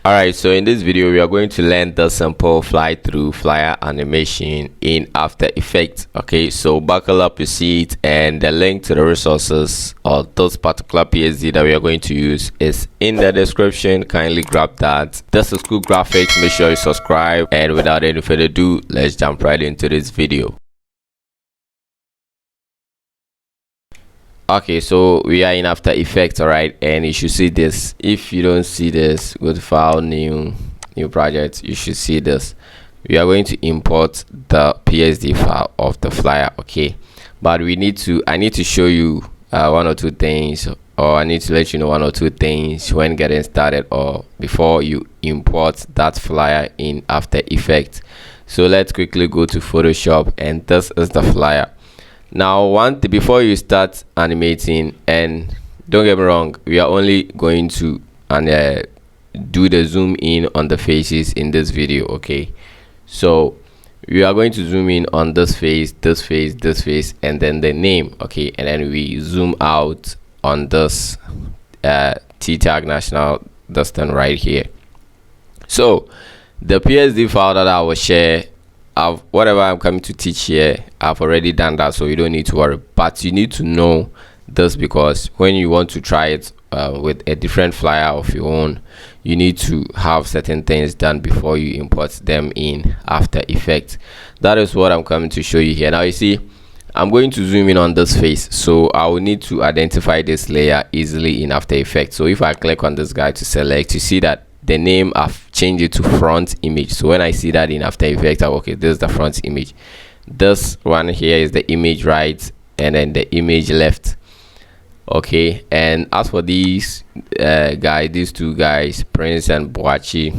Alright, so in this video we are going to learn the simple fly through flyer animation in After Effects. Okay, so buckle up your seat, and the link to the resources or those particular PSD that we are going to use is in the description. Kindly grab that. This is Cool Graphics. Make sure you subscribe, and without any further ado, let's jump right into this video. Okay, so we are in After Effects, all right, and you should see this. If you don't see this, go to File, New Project. You should see this. We are going to import the PSD file of the flyer, okay, but I need to show you one or two things, or I need to let you know one or two things when getting started or before you import that flyer in After Effects. So let's quickly go to Photoshop, and this is the flyer. Now, before you start animating, and don't get me wrong, we are only going to do the zoom in on the faces in this video, okay? So we are going to zoom in on this face, this face, this face, and then the name, okay? And then we zoom out on this T-Tag National, this thing right here. So the PSD file that I will share, whatever I'm coming to teach here, I've already done that, so you don't need to worry. But you need to know this, because when you want to try it with a different flyer of your own, you need to have certain things done before you import them in After Effects. That is what I'm coming to show you here. Now you see, I'm going to zoom in on this face, so I will need to identify this layer easily in After Effects. So if I click on this guy to select, you see that the name, I've changed it to front image. So when I see that in After Effects, okay, this is the front image. This one here is the image right, and then the image left, okay. And as for these these two guys, Prince and Boachi,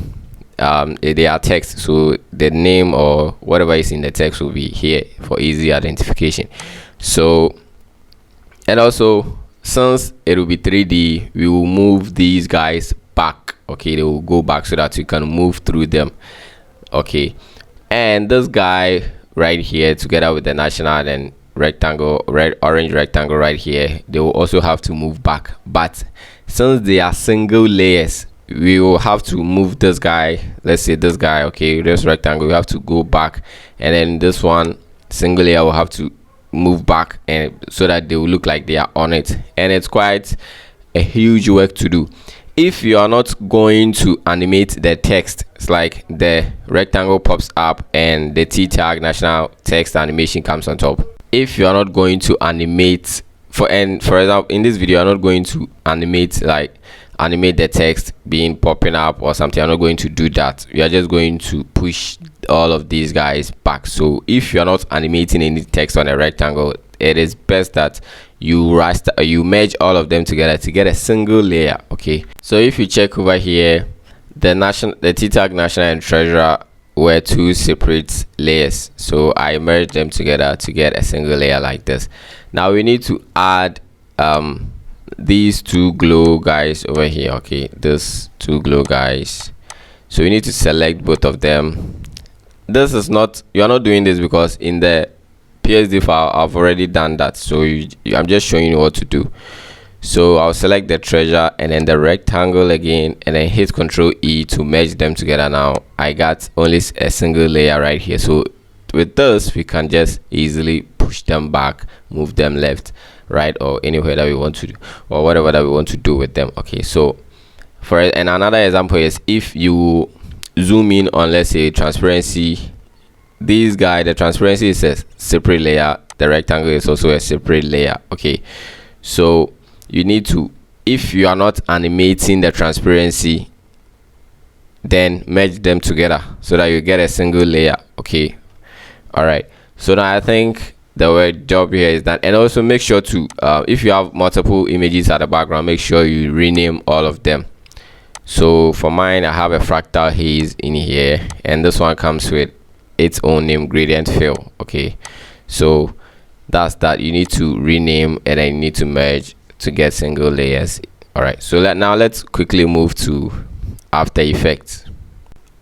they are text, so the name or whatever is in the text will be here for easy identification. So, and also, since it will be 3D, we will move these guys back, okay, they will go back so that you can move through them, okay. And this guy right here, together with the national and rectangle, orange rectangle right here, they will also have to move back. But since they are single layers, we will have to move this guy, let's say this guy, okay, this rectangle, we have to go back, and then this one single layer will have to move back, and so that they will look like they are on it. And it's quite a huge work to do. If you are not going to animate the text, it's like the rectangle pops up and the T-Tag National text animation comes on top. If you are not going to animate, for example, in this video, I'm not going to animate the text being popping up or something. I'm not going to do that. We are just going to push all of these guys back. So if you are not animating any text on a rectangle, it is best that you merge all of them together to get a single layer, okay. So if you check over here, the T-Tag National and Treasurer were two separate layers, so I merged them together to get a single layer like this. Now we need to add these two glow guys over here, okay, these two glow guys. So we need to select both of them. This is not, you're not doing this because in the PSD file I've already done that, so I'm just showing you what to do. So I'll select the treasure and then the rectangle again, and then hit Ctrl E to merge them together. Now I got only a single layer right here, so with this we can just easily push them back, move them left, right, or anywhere that we want to do, or whatever that we want to do with them, okay. So and another example is if you zoom in on, let's say, transparency, this guy, the transparency is a separate layer, the rectangle is also a separate layer, okay. So you need to, if you are not animating the transparency, then merge them together so that you get a single layer, okay. All right, so now I think the word job here is done. And also make sure to if you have multiple images at the background, make sure you rename all of them. So for mine, I have a fractal haze in here, and this one comes with its own name, gradient fill, okay. So that's that. You need to rename, and then you need to merge to get single layers. All right, so now let's quickly move to After Effects.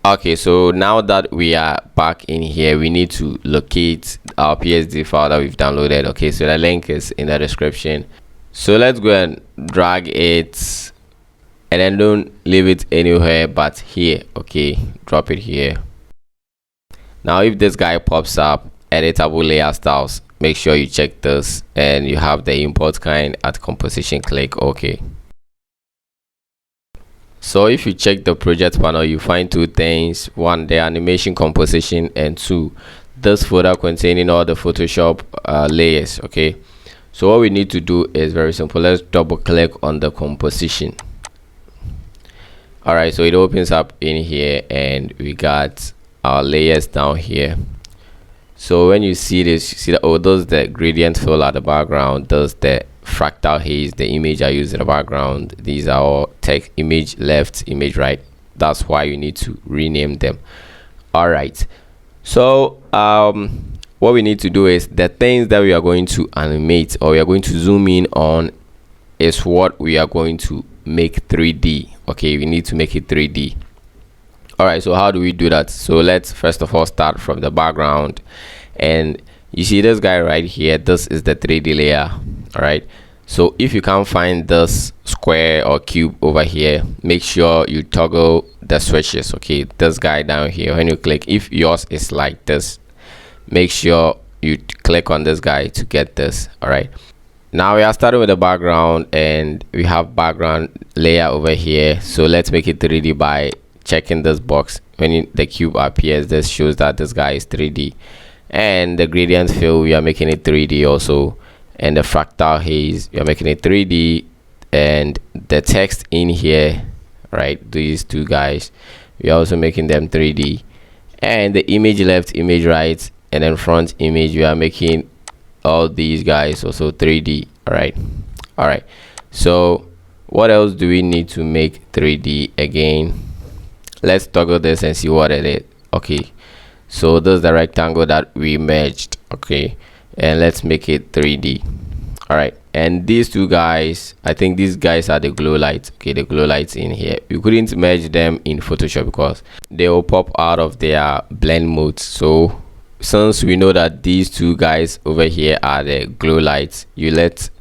Okay, so now that we are back in here, we need to locate our PSD file that we've downloaded, okay. So the link is in the description, so let's go and drag it and then don't leave it anywhere but here. Okay, drop it here. Now if this guy pops up, editable layer styles, make sure you check this and you have the import kind at composition, click OK. So if you check the project panel, you find two things: one, the animation composition, and two, this folder containing all the Photoshop layers. Okay, so what we need to do is very simple. Let's double click on the composition. All right, so it opens up in here and we got our layers down here. So when you see this, you see that, oh, those the gradient fill at the background, those the fractal haze, the image I use in the background, these are all text, image left, image right. That's why you need to rename them. All right, so what we need to do is the things that we are going to animate, or we are going to zoom in on, is what we are going to make 3D. Okay, we need to make it 3D. All right, so how do we do that? So let's first of all start from the background, and you see this guy right here, this is the 3D layer. All right, so if you can't find this square or cube over here, make sure you toggle the switches. Okay, this guy down here, when you click, if yours is like this, make sure you click on this guy to get this. All right, now we are starting with the background and we have background layer over here. So let's make it 3D by checking this box. When the cube appears, this shows that this guy is 3D, and the gradient fill, we are making it 3D also, and the fractal haze, we are making it 3D, and the text in here, right, these two guys, we are also making them 3D, and the image left, image right, and then front image, we are making all these guys also 3D. All right, so what else do we need to make 3D again? Let's toggle this and see what it is. Okay, so this is the rectangle that we merged. Okay, and let's make it 3D. All right, and these two guys, I think these guys are the glow lights. Okay, the glow lights in here, we couldn't merge them in Photoshop because they will pop out of their blend modes. So since we know that these two guys over here are the glow lights, you let's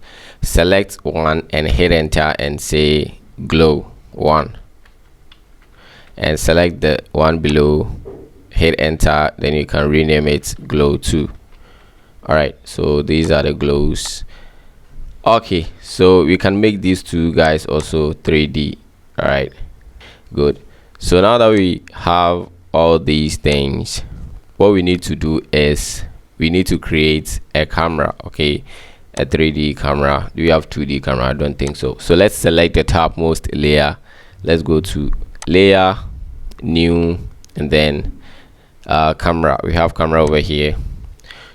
select one and hit enter and say glow 1, and select the one below, hit enter, then you can rename it glow 2. All right, so these are the glows. Okay, so we can make these two guys also 3D. All right, good. So now that we have all these things, what we need to do is we need to create a camera. Okay, a 3D camera. Do we have 2D camera? I don't think so. So let's select the topmost layer. Let's go to layer, new, and then camera. We have camera over here,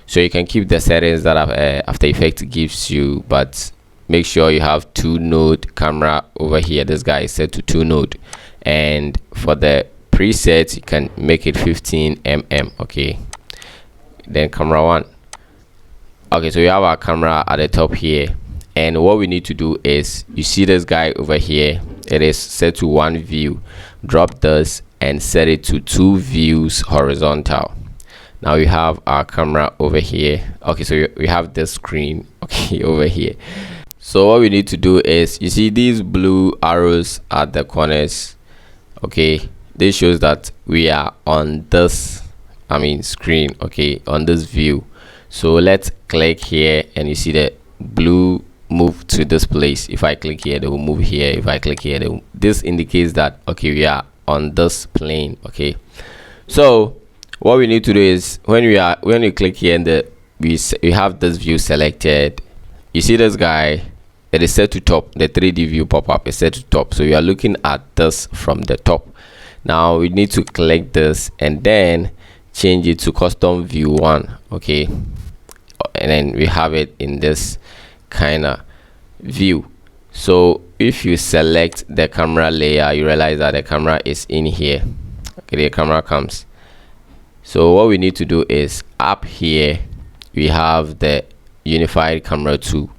so you can keep the settings that After Effects gives you, but make sure you have 2-node camera over here. This guy is set to 2-node, and for the presets you can make it 15 mm. Okay, then camera 1. Okay, so we have our camera at the top here, and what we need to do is, you see this guy over here, it is set to 1 view. Drop this and set it to 2 views horizontal. Now we have our camera over here. Okay, so we have this screen, okay, over here. So what we need to do is, you see these blue arrows at the corners. Okay, this shows that we are on this screen, okay, on this view. So let's click here, and you see the blue move to this place. If I click here, they will move here. If I click here, this indicates that, okay, we are on this plane. Okay, so what we need to do is, when you click here and we have this view selected, you see this guy, it is set to top. The 3D view pop-up is set to top, so you are looking at this from the top. Now we need to click this and then change it to custom view 1. Okay, and then we have it in this kind of view. So if you select the camera layer, you realize that the camera is in here. Okay, the camera comes. So what we need to do is, up here we have the unified camera 2.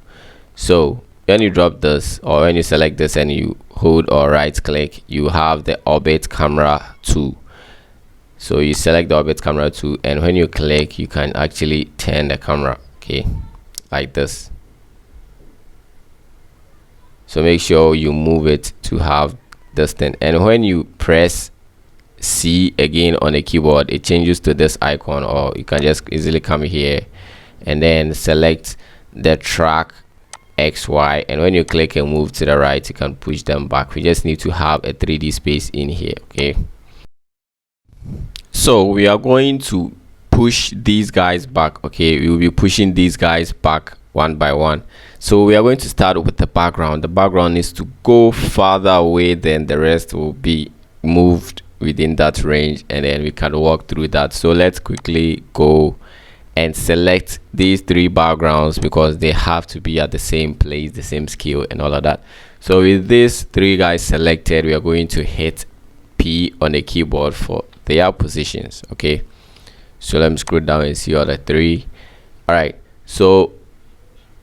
So when you drop this, or when you select this and you hold or right click, you have the orbit camera 2. So you select the orbit camera 2, and when you click, you can actually turn the camera, okay, like this. So make sure you move it to have this thing, and when you press C again on the keyboard, it changes to this icon, or you can just easily come here and then select the track XY, and when you click and move to the right, you can push them back. We just need to have a 3D space in here. Okay, so we are going to push these guys back. Okay, we will be pushing these guys back one by one. So we are going to start with the background. The background needs to go farther away, then the rest will be moved within that range, and then we can walk through that. So let's quickly go and select these three backgrounds because they have to be at the same place, the same scale and all of that. So with these three guys selected, we are going to hit P on the keyboard for their positions. Okay, so let me scroll down and see all the three. All right, so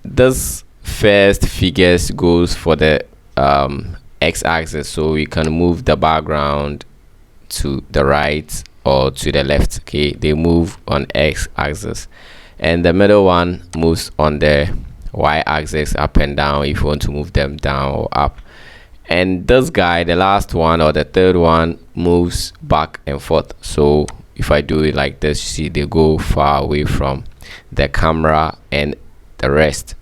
this first figures goes for the x-axis, so we can move the background to the right or to the left. Okay, they move on x-axis, and the middle one moves on the y-axis, up and down if you want to move them down or up. And this guy, the last one or the third one, moves back and forth. So if I do it like this, you see they go far away from the camera and the rest.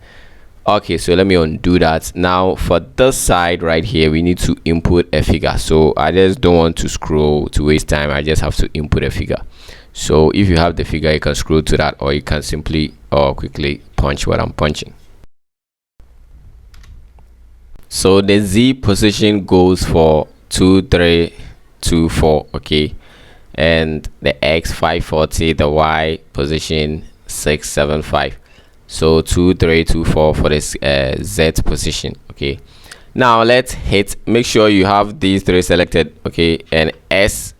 Okay, so let me undo that. Now for this side right here, we need to input a figure. So I just don't want to scroll to waste time. I just have to input a figure. So if you have the figure, you can scroll to that, or you can simply or quickly punch what I'm punching. So the Z position goes for 2 3 2 4. Okay, and the X 540, the Y position 6 7 5. So 2 3 2 4 for this Z position. Okay, now let's hit, make sure you have these three selected. Okay, and S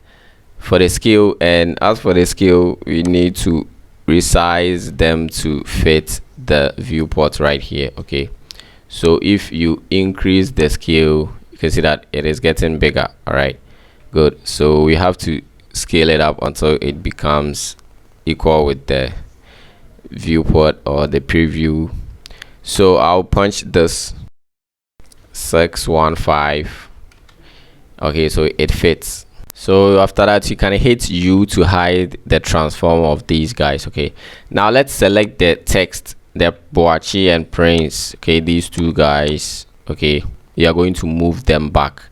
for the scale, and as for the scale, we need to resize them to fit the viewport right here. Okay, so if you increase the scale, you can see that it is getting bigger. All right, good. So we have to scale it up until it becomes equal with the viewport or the preview. So I'll punch this 615. Okay, so it fits. So after that, you can hit U to hide the transform of these guys. Okay, now let's select the text, the Boachi and Prince. Okay, these two guys. Okay, we are going to move them back.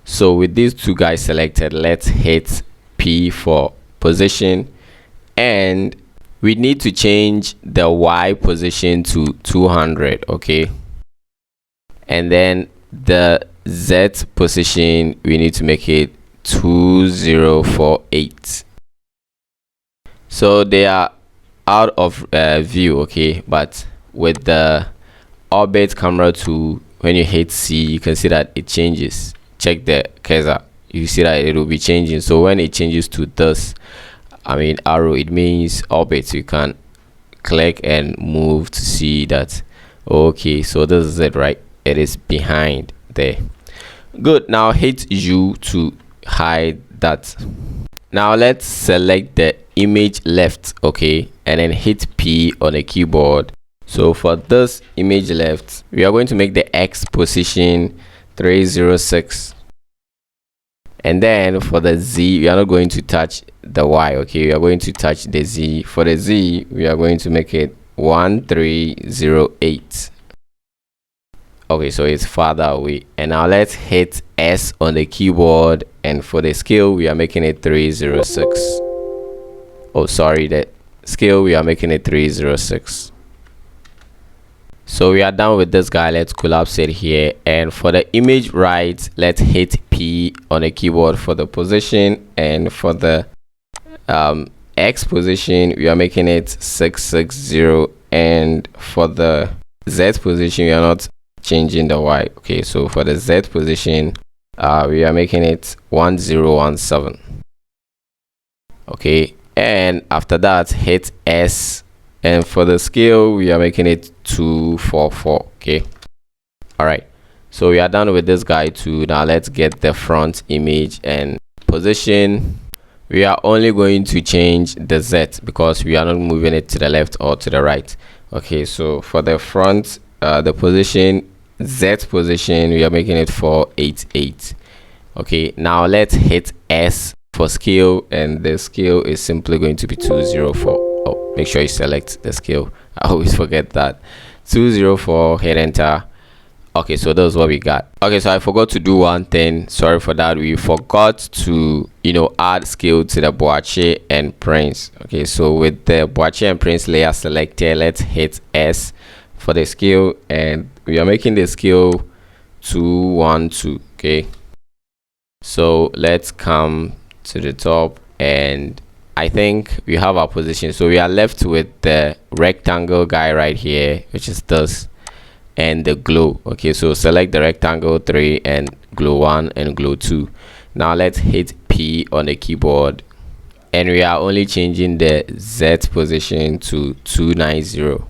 So with these two guys selected, let's hit P for position, and we need to change the Y position to 200. Okay, and then the Z position, we need to make it 2048. So they are out of view. Okay, but with the orbit camera tool, when you hit C, you can see that it changes. Check the cursor, you see that it will be changing. So when it changes to this, arrow, it means orbit. You can click and move to see that. Okay, so this is it, right? It is behind there. Good. Now hit U to hide that. Now let's select the image left. Okay, and then hit P on the keyboard. So for this image left, we are going to make the X position 306. And then for the Z, we are not going to touch the Y. Okay, we are going to touch the Z. For the Z, we are going to make it 1308. Okay, so it's farther away. And now let's hit S on the keyboard, and for the scale, we are making it 306. Oh, sorry, the scale, we are making it 306. So we are done with this guy. Let's collapse it here, and for the image right, let's hit P on the keyboard for the position, and for the X position, we are making it 660, and for the Z position, we are not changing the Y. Okay, so for the Z position, we are making it 1017. Okay, and after that, hit S, and for the scale, we are making it 244. Okay, all right, so we are done with this guy too. Now let's get the front image and position. We are only going to change the Z because we are not moving it to the left or to the right. Okay, so for the front, the position, Z position, we are making it 488. Okay, now let's hit S for scale, and the scale is simply going to be 204. Oh, make sure you select the scale. I always forget that. 204, hit enter. Okay, so that's what we got. Okay, so I forgot to do one thing. Sorry for that. We forgot to, add scale to the Boache and Prince. Okay, so with the Boache and Prince layer selected, let's hit S for the scale, and we are making the scale 212. Okay, so let's come to the top, and I think we have our position. So we are left with the rectangle guy right here, which is this, and the glow. Okay, so select the rectangle 3 and glow 1 and glow 2. Now let's hit P on the keyboard, and we are only changing the Z position to 290.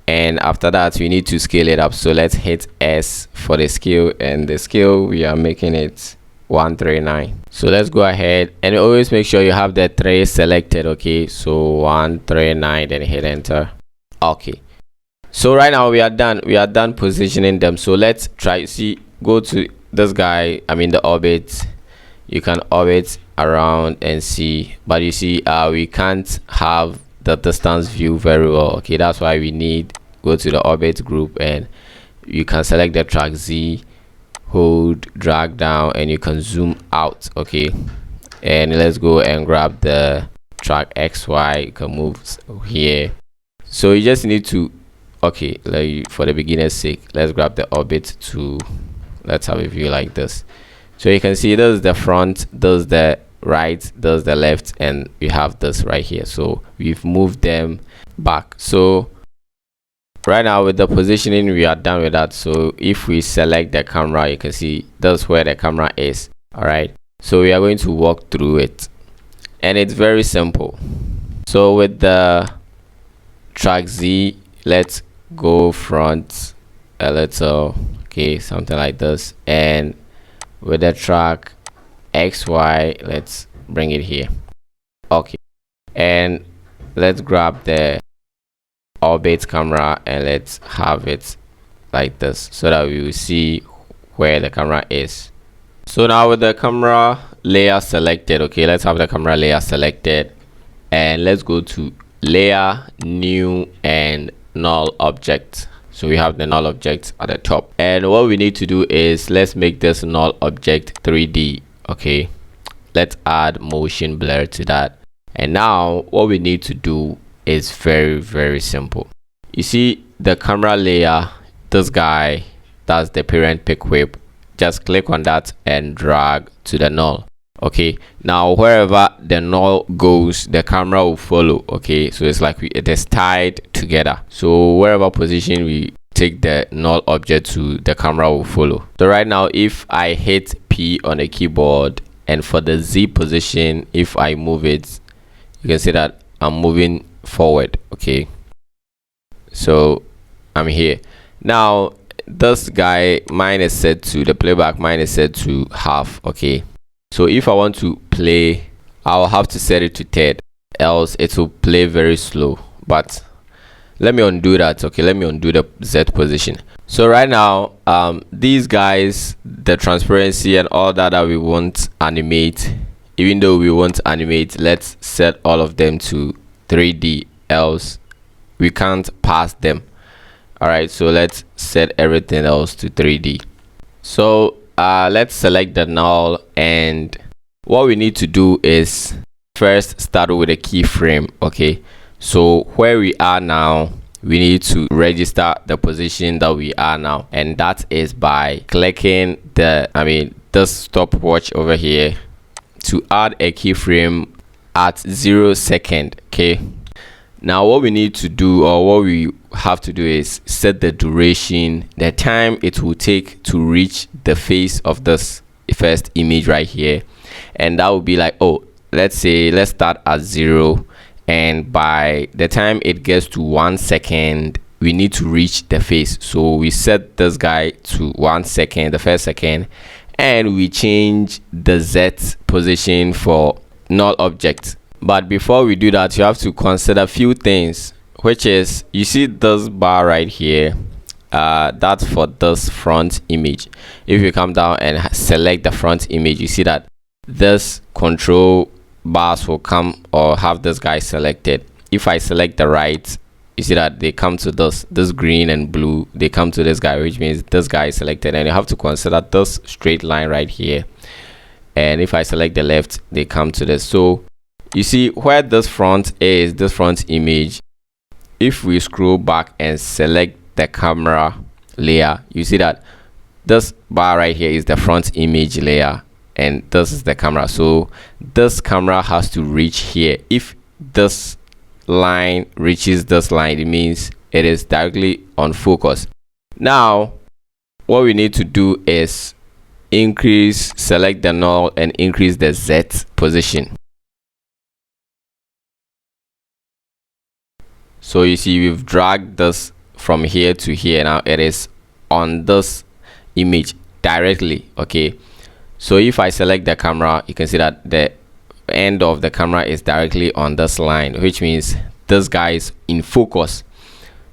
And after that, we need to scale it up. So let's hit S for the scale, and the scale we are making it 139. So let's go ahead and always make sure you have the 3 selected. Okay, so 139, then hit enter. Okay, so right now we are done positioning them. So let's try, go to this guy, the orbit. You can orbit around and see, but you see we can't have the distance view very well. Okay, that's why we need go to the orbit group, and you can select the track Z, hold, drag down, and you can zoom out. Okay, and let's go and grab the track XY. You can move here. So you just need to, okay, like for the beginner's sake, let's grab the orbit to, let's have a view like this. So you can see there's the front, there's the right, there's the left, and we have this right here. So we've moved them back. So right now with the positioning, we are done with that. So if we select the camera, you can see that's where the camera is. All right, so we are going to walk through it, and it's very simple. So with the track Z, let's go front a little, okay, something like this, and with the track XY, let's bring it here. Okay, and let's grab the orbit camera, and let's have it like this so that we will see where the camera is. So now with the camera layer selected, okay, let's have the camera layer selected, and let's go to layer, new, and null object. So we have the null object at the top, and what we need to do is let's make this null object 3D. Okay, let's add motion blur to that. And now what we need to do is very simple. You see the camera layer, this guy, that's the parent pick whip. Just click on that and drag to the null. Okay, now wherever the null goes, the camera will follow. Okay, so it's like it is tied together. So wherever position we take the null object to, the camera will follow. So right now, if I hit P on the keyboard, and for the Z position, if I move it, you can see that I'm moving forward. Okay, so I'm here now. This guy, mine is set to the playback, mine is set to half. Okay, so if I want to play, I'll have to set it to third, else it will play very slow. But let me undo that. Okay, let me undo the Z position. So right now, these guys, the transparency and all that we won't animate, even though we won't animate, let's set all of them to 3D, else we can't pass them. All right, so let's set everything else to 3D. So let's select the null, and what we need to do is first start with a keyframe. Okay, so where we are now, we need to register the position that we are now, and that is by clicking the this stopwatch over here to add a keyframe at 0 second. Okay, now what we need to do, or what we have to do, is set the duration, the time it will take to reach the face of this first image right here, and that will be like, oh, let's start at 0, and by the time it gets to 1 second, we need to reach the face. So we set this guy to 1 second, the first second, and we change the Z position for null object. But before we do that, you have to consider a few things, which is, you see this bar right here, that's for this front image. If you come down and select the front image, you see that this control bars will come or have this guy selected. If I select the right, you see that they come to this green and blue, they come to this guy, which means this guy is selected, and you have to consider this straight line right here. And if I select the left, they come to this. So you see where this front is, this front image, if we scroll back and select the camera layer, you see that this bar right here is the front image layer, and this is the camera. So this camera has to reach here. If this line reaches this line, it means it is directly on focus. Now what we need to do is select the null and increase the Z position. So you see we've dragged this from here to here. Now it is on this image directly. Okay, so if I select the camera, you can see that the end of the camera is directly on this line, which means this guy is in focus.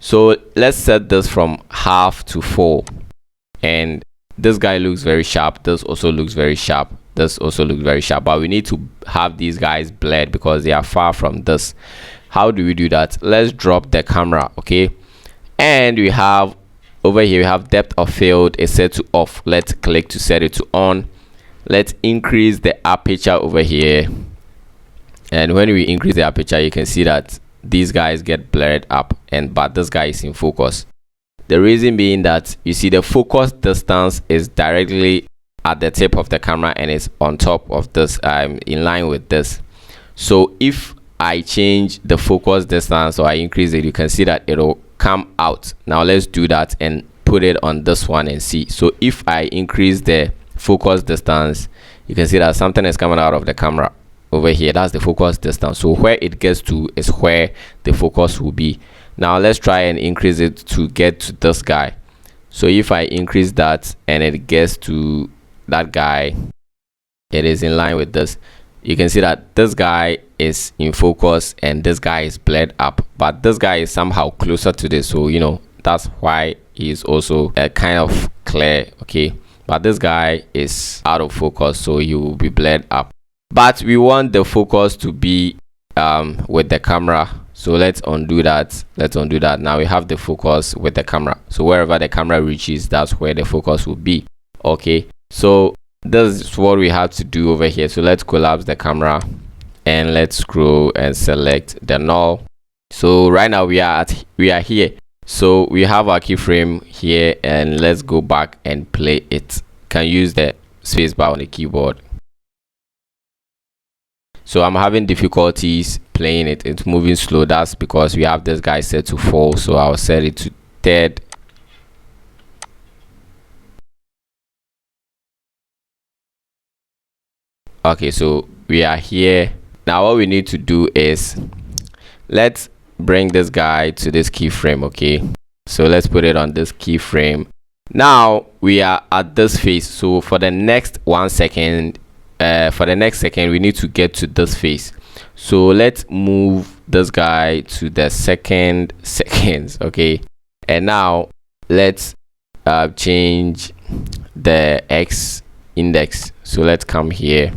So let's set this from half to full, and this guy looks very sharp, this also looks very sharp, this also looks very sharp, but we need to have these guys blurred because they are far from this. How do we do that? Let's drop the camera. Okay, and we have over here, we have depth of field is set to off. Let's click to set it to on. Let's increase the aperture over here, and when we increase the aperture, you can see that these guys get blurred up, but this guy is in focus. The reason being that you see the focus distance is directly at the tip of the camera and it's on top of this, in line with this. So if I change the focus distance or I increase it, you can see that it'll come out. Now let's do that and put it on this one and see. So if I increase the focus distance, you can see that something is coming out of the camera over here. That's the focus distance. So where it gets to is where the focus will be. Now let's try and increase it to get to this guy. So if I increase that and it gets to that guy, it is in line with this. You can see that this guy is in focus and this guy is blurred up, but this guy is somehow closer to this, so you know that's why he is also kind of clear. Okay, but this guy is out of focus, so he will be blurred up. But we want the focus to be with the camera, so let's undo that. Now we have the focus with the camera, so wherever the camera reaches, that's where the focus will be. Okay, so this is what we have to do over here. So let's collapse the camera and let's scroll and select the null. So right now we are here, so we have our keyframe here, and let's go back and play it. Can use the spacebar on the keyboard. So I'm having difficulties playing it, it's moving slow. That's because we have this guy set to 4, so I'll set it to third. Okay, so we are here now. What we need to do is let's bring this guy to this keyframe. Okay, so let's put it on this keyframe. Now we are at this face, so for the next 1 second, we need to get to this face. So let's move this guy to the seconds. Okay, and now let's change the X index. So let's come here.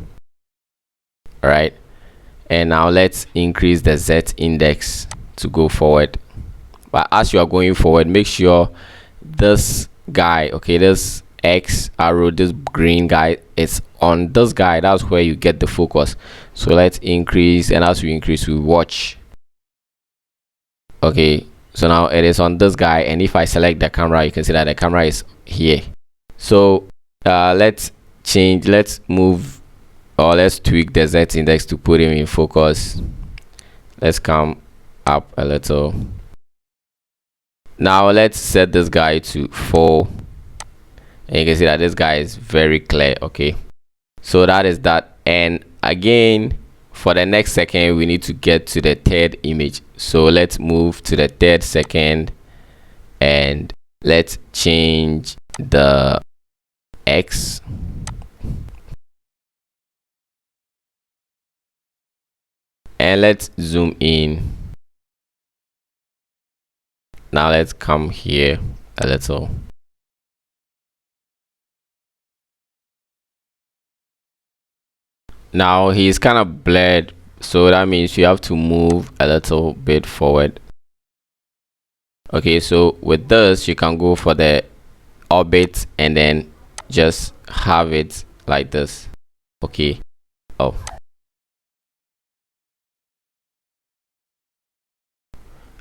All right, and now let's increase the Z index to go forward. But as you are going forward, make sure this guy, okay, this X arrow, this green guy, is on this guy. That's where you get the focus. So let's increase, and as we increase, we watch. Okay, so now it is on this guy, and if I select the camera, you can see that the camera is here. So let's move, or let's tweak the Z index to put him in focus. Let's come up a little. Now let's set this guy to 4, and you can see that this guy is very clear. Okay, so that is that. And again, for the next second, we need to get to the third image. So let's move to the third second, and let's change the X. And let's zoom in. Now let's come here a little. Now he's kind of blurred, so that means you have to move a little bit forward. Okay, so with this you can go for the orbit and then just have it like this. Okay. Oh,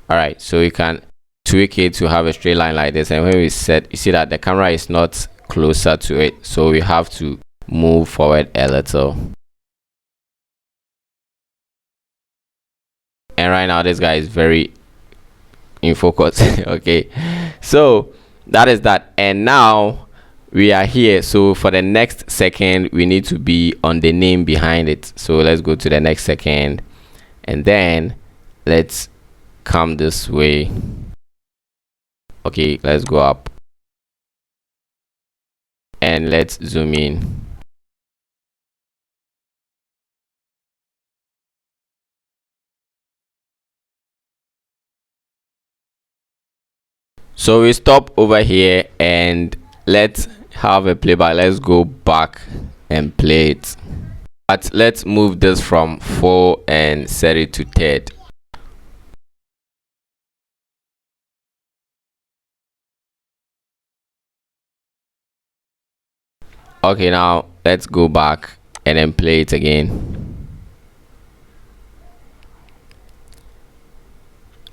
all right, so you can tweak it to have a straight line like this, and when we set, you see that the camera is not closer to it, so we have to move forward a little. And right now this guy is very in focus. Okay, so that is that, and now we are here. So for the next second we need to be on the name behind it, so let's go to the next second and then let's come this way. Okay, let's go up and let's zoom in. So we stop over here and let's have a playback. Let's go back and play it, but let's move this from 4 and set it to third. Okay, now let's go back and then play it again.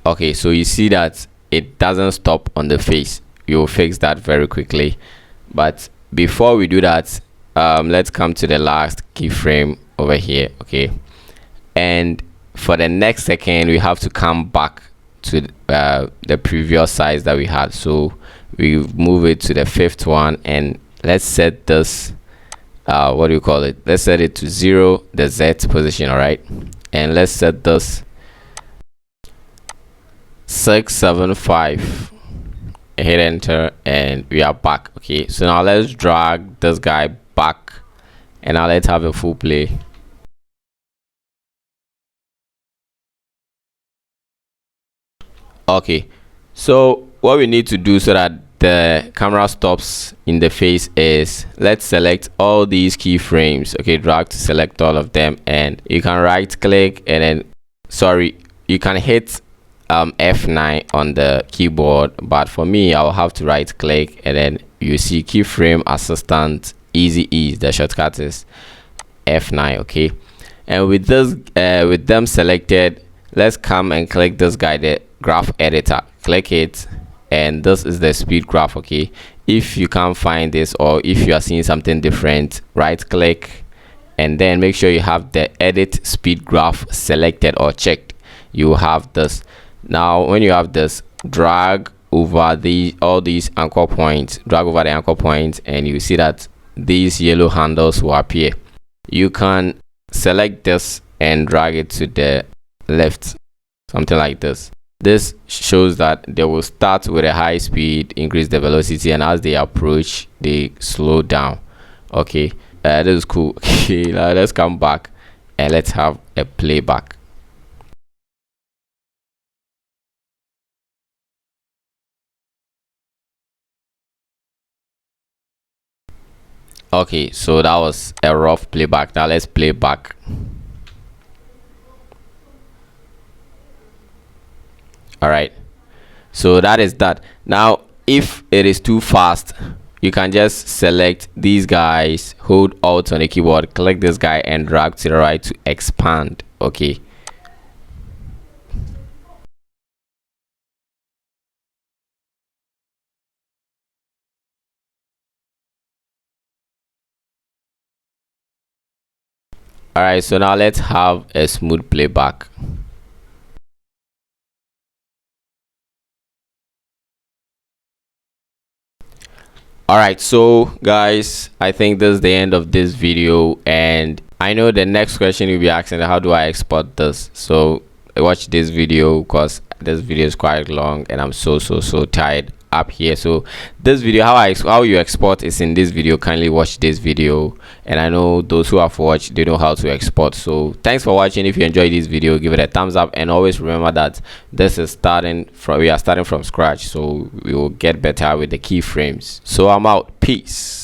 Okay, so you see that it doesn't stop on the face. You'll fix that very quickly, but before we do that, let's come to the last keyframe over here. Okay, and for the next second we have to come back to the previous size that we had, so we move it to the 5th one, and let's set this what do you call it, let's set it to 0, the Z position. All right, and let's set this 675, hit enter, and we are back. Okay, so now let's drag this guy back, and now let's have a full play. Okay, so what we need to do so that the camera stops in the face is, let's select all these keyframes. Okay, drag to select all of them, and you can right click and then, sorry, you can hit F9 on the keyboard, but for me I'll have to right click, and then you see keyframe assistant, easy ease, the shortcut is F9. Okay, and with this with them selected, let's come and click this guy, the graph editor, click it, and this is the speed graph. Okay, if you can't find this, or if you are seeing something different, right click and then make sure you have the edit speed graph selected or checked. You have this. Now when you have this, drag over all these anchor points, drag over the anchor points, and you see that these yellow handles will appear. You can select this and drag it to the left, something like this. This shows that they will start with a high speed, increase the velocity, and as they approach they slow down. Okay, this is cool. Okay, now let's come back and let's have a playback. Okay, so that was a rough playback. Now let's play back. All right, so that is that. Now if it is too fast, you can just select these guys, hold alt on the keyboard, click this guy and drag to the right to expand. Okay, all right, so now let's have a smooth playback. All right, so guys, I think this is the end of this video, and I know the next question you'll be asking, how do I export this? So watch this video because this video is quite long and I'm so tired. up here. So this video, how you export is in this video. Kindly watch this video, and I know those who have watched, they know how to export. So thanks for watching. If you enjoyed this video, give it a thumbs up, and always remember that this is we are starting from scratch, so we will get better with the keyframes. So I'm out. Peace.